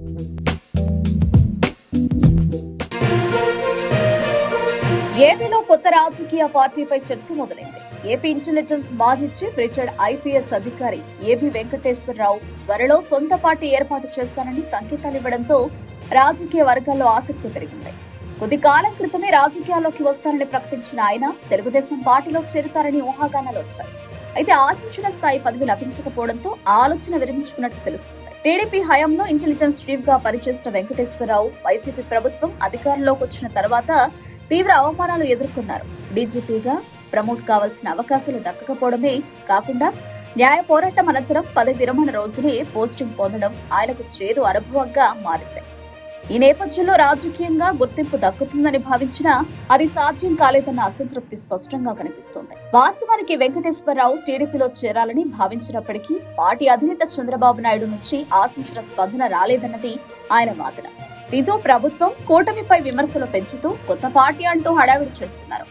ఏపీలో కొత్త రాజకీయ పార్టీపై చర్చ మొదలైంది. ఏపీ ఇంటెలిజెన్స్ మాజీ చీఫ్ రిటైర్డ్ ఐపీఎస్ అధికారి ఏబి వెంకటేశ్వరరావు త్వరలో సొంత పార్టీ ఏర్పాటు చేస్తానని సంకేతాలివ్వడంతో రాజకీయ వర్గాల్లో ఆసక్తి పెరిగింది. కొద్ది కాలం క్రితమే రాజకీయాల్లోకి వస్తానని ప్రకటించిన ఆయన తెలుగుదేశం పార్టీలో చేరుతారని ఊహాగానాలు వచ్చాయి. అయితే ఆశించిన స్థాయి పదవి లభించకపోవడంతో ఆలోచన విరమించుకున్నట్లు తెలుస్తుంది. టీడీపీ హయాంలో ఇంటెలిజెన్స్ చీఫ్ గా పనిచేసిన వెంకటేశ్వరరావు వైసీపీ ప్రభుత్వం అధికారంలోకి వచ్చిన తర్వాత తీవ్ర అవమానాలు ఎదుర్కొన్నారు. డీజీపీగా ప్రమోట్ కావాల్సిన అవకాశాలు దక్కకపోవడమే కాకుండా న్యాయ పోరాటం అనంతరం పదవి విరమణ రోజునే పోస్టింగ్ పొందడం ఆయనకు చేదు అనుభవంగా మారింది. ఈ నేపథ్యంలో రాజకీయంగా గుర్తింపు దక్కుతుందని భావించినా అది సాధ్యం కాలేదన్న అసంతృప్తి స్పష్టంగా కనిపిస్తోంది. వాస్తవానికి వెంకటేశ్వరరావు టీడీపీలో చేరాలని భావించినప్పటికీ పార్టీ అధినేత చంద్రబాబు నాయుడు నుంచి ఆశించిన స్పందన రాలేదన్నది ఆయన వాదన. దీంతో ప్రభుత్వం కూటమిపై విమర్శలు పెంచుతూ కొత్త పార్టీ అంటూ హడావిడి చేస్తున్నారు.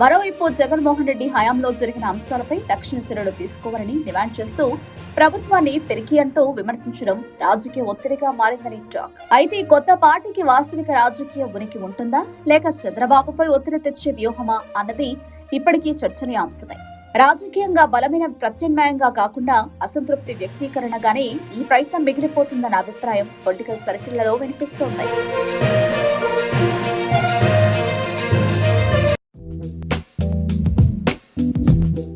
మరోవైపు జగన్మోహన్ రెడ్డి హయాంలో జరిగిన అంశాలపై తక్షణ చర్యలు తీసుకోవాలని డిమాండ్ చేస్తూ ప్రభుత్వాన్ని పెరికి అంటూ విమర్శించడం రాజకీయ ఒత్తిడిగా మారిందని టాక్. అయితే ఈ కొత్త పార్టీకి వాస్తవిక రాజకీయ ఉనికి ఉంటుందా లేక చంద్రబాబుపై ఒత్తిడి తెచ్చే వ్యూహమా అన్నది ఇప్పటికీ చర్చనీయాంశమే. రాజకీయంగా బలమైన ప్రత్యామ్నాయంగా కాకుండా అసంతృప్తి వ్యక్తీకరణగానే ఈ ప్రయత్నం మిగిలిపోతుందన్న అభిప్రాయం పొలిటికల్ సర్కిళ్లలో వినిపిస్తోంది.